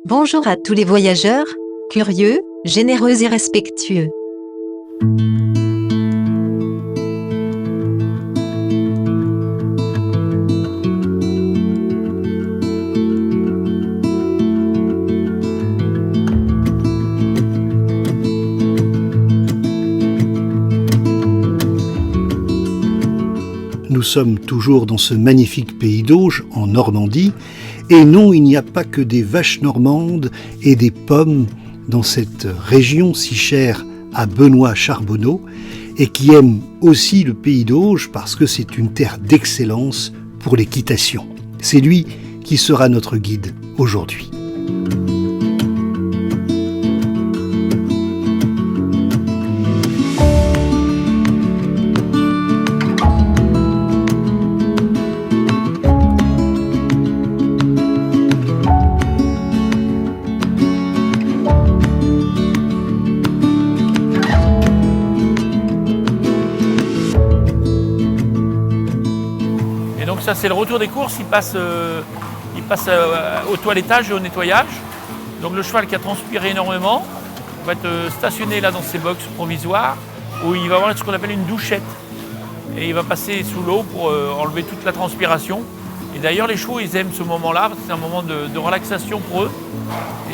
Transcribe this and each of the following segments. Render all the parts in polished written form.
Bonjour à tous les voyageurs, curieux, généreux et respectueux. Nous sommes toujours dans ce magnifique pays d'Auge, en Normandie, et non, il n'y a pas que des vaches normandes et des pommes dans cette région si chère à Benoît Charbonneau, et qui aime aussi le pays d'Auge parce que c'est une terre d'excellence pour l'équitation. C'est lui qui sera notre guide aujourd'hui. Donc ça c'est le retour des courses, il passe au toilettage et au nettoyage. Donc le cheval qui a transpiré énormément va être stationné là dans ses box provisoires où il va avoir ce qu'on appelle une douchette. Et il va passer sous l'eau pour enlever toute la transpiration. Et d'ailleurs les chevaux ils aiment ce moment-là parce que c'est un moment de relaxation pour eux.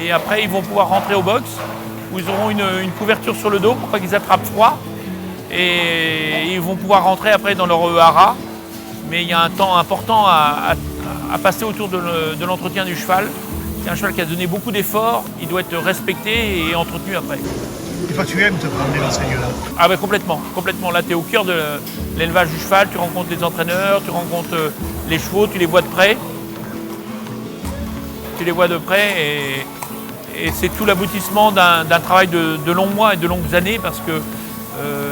Et après ils vont pouvoir rentrer au box où ils auront une couverture sur le dos pour pas qu'ils attrapent froid. Et ils vont pouvoir rentrer après dans leur haras. Mais il y a un temps important à passer autour de l'entretien du cheval. C'est un cheval qui a donné beaucoup d'efforts, il doit être respecté et entretenu après. Et toi, tu aimes te promener dans ces lieux-là? Ah ben complètement. Là, tu es au cœur de l'élevage du cheval, tu rencontres les entraîneurs, tu rencontres les chevaux, tu les vois de près. Et c'est tout l'aboutissement d'un travail de longs mois et de longues années parce que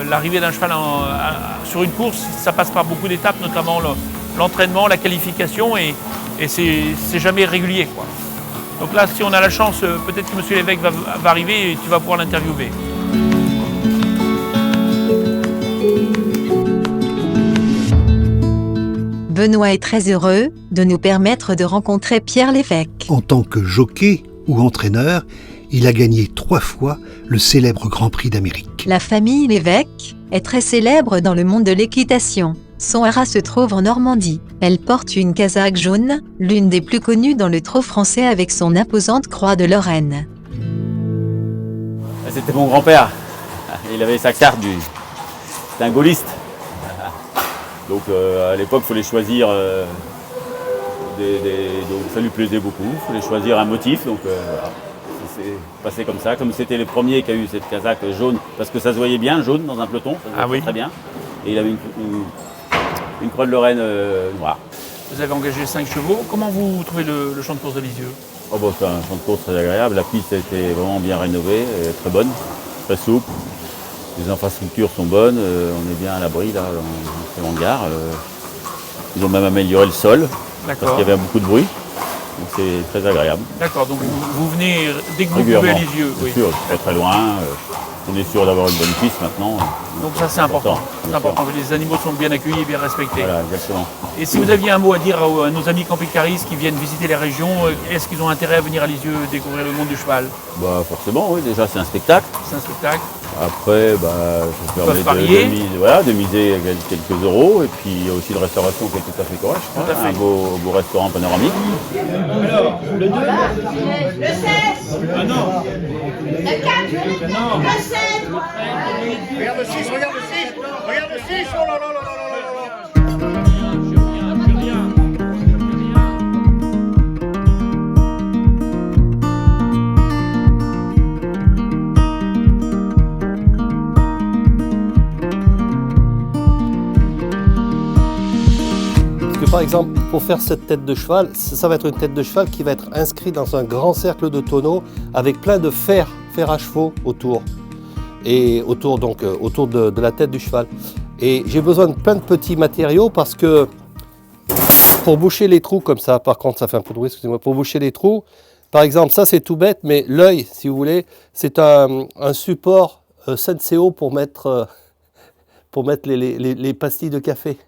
l'arrivée d'un cheval sur une course, ça passe par beaucoup d'étapes, notamment l'entraînement, la qualification, et c'est jamais régulier, quoi. Donc là, si on a la chance, peut-être que M. l'évêque va arriver et tu vas pouvoir l'interviewer. Benoît est très heureux de nous permettre de rencontrer Pierre l'évêque. En tant que jockey ou entraîneur, il a gagné 3 fois le célèbre Grand Prix d'Amérique. La famille l'évêque est très célèbre dans le monde de l'équitation. Son haras se trouve en Normandie. Elle porte une casaque jaune, l'une des plus connues dans le trot français avec son imposante croix de Lorraine. C'était mon grand-père. Il avait sa carte c'était un gaulliste. Donc à l'époque, il fallait choisir. Donc ça lui plaisait beaucoup. Il fallait choisir un motif. Donc voilà. C'est passé comme ça. Comme c'était le premier qui a eu cette casaque jaune, parce que ça se voyait bien jaune dans un peloton, ça se voyait très bien. Et il avait une croix de Lorraine noire. Vous avez engagé 5 chevaux. Comment vous trouvez le champ de course de Lisieux? Oh bon, c'est un champ de course très agréable. La piste a été vraiment bien rénovée, très bonne, très souple. Les infrastructures sont bonnes, on est bien à l'abri là, dans ces hangars. Ils ont même amélioré le sol, parce qu'il y avait beaucoup de bruit. Donc c'est très agréable. D'accord, donc vous venez dès que vous pouvez à Lisieux. Bien sûr, c'est très loin. On est sûr d'avoir une bonne piste maintenant. Donc ça c'est important. C'est important. Les animaux sont bien accueillis et bien respectés. Voilà, exactement. Et si vous aviez un mot à dire à nos amis camping-caristes qui viennent visiter les régions, est-ce qu'ils ont intérêt à venir à Lisieux découvrir le monde du cheval? Bah forcément, oui. Déjà c'est un spectacle. C'est un spectacle. Après, ça permet de miser quelques euros. Et puis il y a aussi de restauration qui est tout à fait correcte. Un beau restaurant panoramique. Alors, le 2, Le 16, ah non, le 4, non. le 7. Regarde le 6, regarde le 6, regarde le 6, oh là là là là là là. Par exemple, pour faire cette tête de cheval, ça va être une tête de cheval qui va être inscrite dans un grand cercle de tonneaux avec plein de fer à chevaux autour. Et autour de la tête du cheval. Et j'ai besoin de plein de petits matériaux parce que pour boucher les trous comme ça, par contre ça fait un peu de bruit, excusez-moi, pour boucher les trous, par exemple, ça c'est tout bête, mais l'œil, si vous voulez, c'est un support Senseo pour mettre les pastilles de café.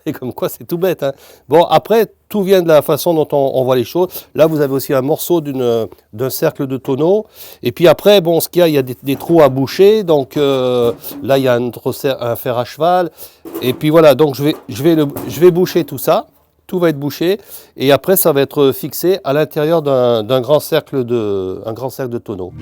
Et comme quoi, c'est tout bête. Hein. Bon, après, tout vient de la façon dont on voit les choses. Là, vous avez aussi un morceau d'un cercle de tonneau. Et puis après, bon, ce qu'il y a des trous à boucher. Donc là, il y a un fer à cheval. Et puis voilà, donc je vais boucher tout ça. Tout va être bouché. Et après, ça va être fixé à l'intérieur d'un grand cercle de tonneaux.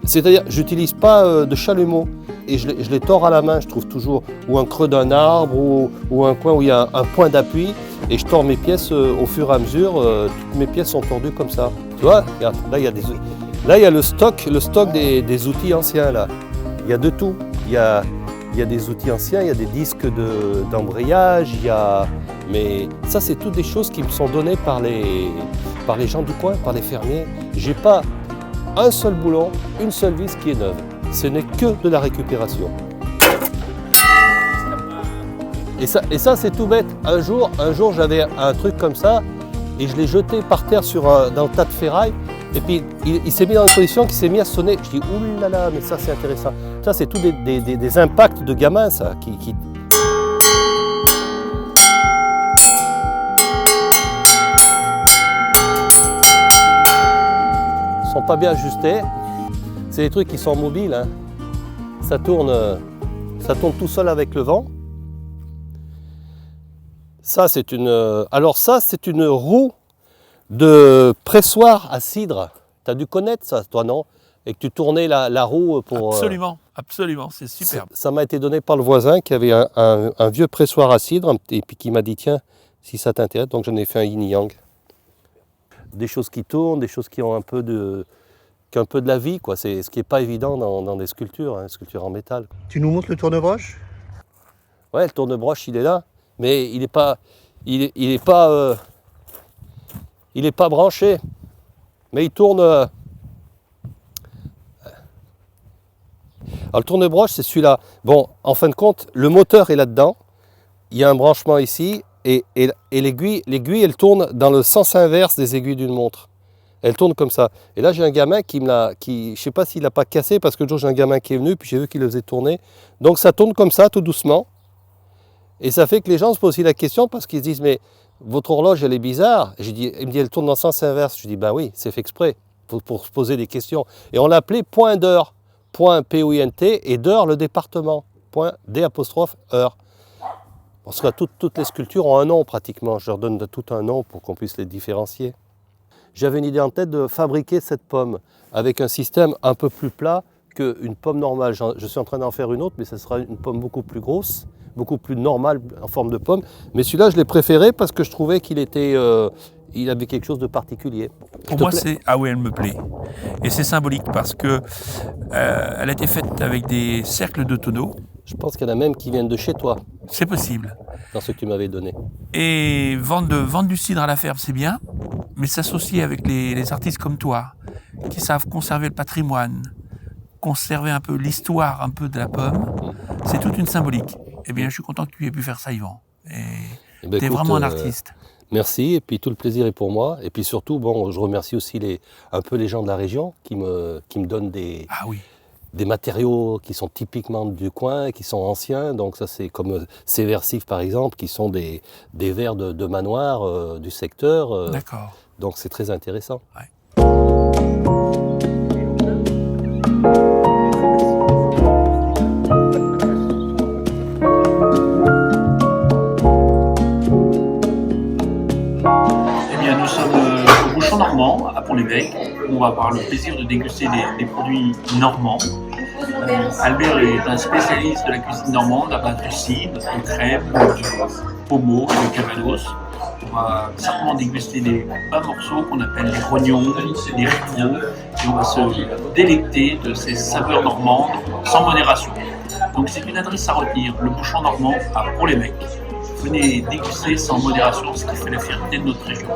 C'est-à-dire, j'utilise pas de chalumeau. Et je les tords à la main, je trouve toujours, ou un creux d'un arbre, ou un coin où il y a un point d'appui, et je tords mes pièces au fur et à mesure, toutes mes pièces sont tordues comme ça. Tu vois, regarde, là il y a le stock des outils anciens, là. Il y a de tout. Il y a des outils anciens, il y a des disques d'embrayage, mais ça c'est toutes des choses qui me sont données par les gens du coin, par les fermiers. J'ai pas un seul boulon, une seule vis qui est neuve. Ce n'est que de la récupération. Et ça c'est tout bête. Un jour j'avais un truc comme ça et je l'ai jeté par terre dans le tas de ferraille. Et puis il s'est mis dans une position qui s'est mis à sonner. Je dis oulala, mais ça c'est intéressant. Ça c'est tout des impacts de gamins ça qui... Ils sont pas bien ajustés. C'est des trucs qui sont mobiles. Hein. Ça tourne tout seul avec le vent. Ça c'est une roue de pressoir à cidre. Tu as dû connaître ça, toi, non? Et que tu tournais la roue pour... Absolument, c'est superbe. Ça m'a été donné par le voisin qui avait un vieux pressoir à cidre et puis qui m'a dit, tiens, si ça t'intéresse, donc j'en ai fait un yin-yang. Des choses qui tournent, des choses qui ont un peu de la vie, quoi. C'est ce qui n'est pas évident dans des sculptures, hein, sculptures en métal. Tu nous montres le tourne-broche? Ouais, le tourne-broche, il est là, mais il est pas branché, mais il tourne. Alors le tourne-broche, c'est celui-là. Bon, en fin de compte, le moteur est là-dedans. Il y a un branchement ici, et l'aiguille, elle tourne dans le sens inverse des aiguilles d'une montre. Elle tourne comme ça. Et là, j'ai un gamin je ne sais pas s'il n'a pas cassé, parce que le jour, j'ai un gamin qui est venu, puis j'ai vu qu'il le faisait tourner. Donc ça tourne comme ça, tout doucement. Et ça fait que les gens se posent aussi la question, parce qu'ils se disent, mais votre horloge, elle est bizarre. Il me dit, elle tourne dans le sens inverse. Je dis, ben oui, c'est fait exprès, pour se poser des questions. Et on l'appelait point d'heure, point P-O-I-N-T, et d'heure, le département, point D''heure. Parce que toutes les sculptures ont un nom pratiquement. Je leur donne tout un nom pour qu'on puisse les différencier. J'avais une idée en tête de fabriquer cette pomme avec un système un peu plus plat qu'une pomme normale. Je suis en train d'en faire une autre, mais ce sera une pomme beaucoup plus grosse, beaucoup plus normale en forme de pomme. Mais celui-là, je l'ai préféré parce que je trouvais qu'il avait quelque chose de particulier. Pour moi, elle me plaît. Et c'est symbolique parce que elle a été faite avec des cercles de tonneaux. Je pense qu'il y en a même qui viennent de chez toi. C'est possible. Dans ce que tu m'avais donné. Et vendre du cidre à la ferme, c'est bien, mais s'associer avec les artistes comme toi, qui savent conserver le patrimoine, conserver un peu l'histoire un peu de la pomme, c'est toute une symbolique. Eh bien, je suis content que tu aies pu faire ça, Yvan. Et tu es vraiment un artiste. Merci, et puis tout le plaisir est pour moi. Et puis surtout, bon, je remercie aussi un peu les gens de la région qui me donnent des matériaux qui sont typiquement du coin, qui sont anciens. Donc ça, c'est comme ces versifs, par exemple, qui sont des verres de manoir du secteur. D'accord. Donc c'est très intéressant. Ouais. Nous sommes au Bouchon Normand, à Pont-l'Évêque, où on va avoir le plaisir de déguster des produits normands. Albert est un spécialiste de la cuisine normande à base de cidre, de crème, de pommeau et de calvados. On va certainement déguster des bas morceaux qu'on appelle les rognons, des ricaux, et on va se délecter de ces saveurs normandes sans modération. Donc c'est une adresse à retenir, le Bouchon Normand à Pont-l'Évêque. Venez déguster sans modération, ce qui fait la fierté de notre région.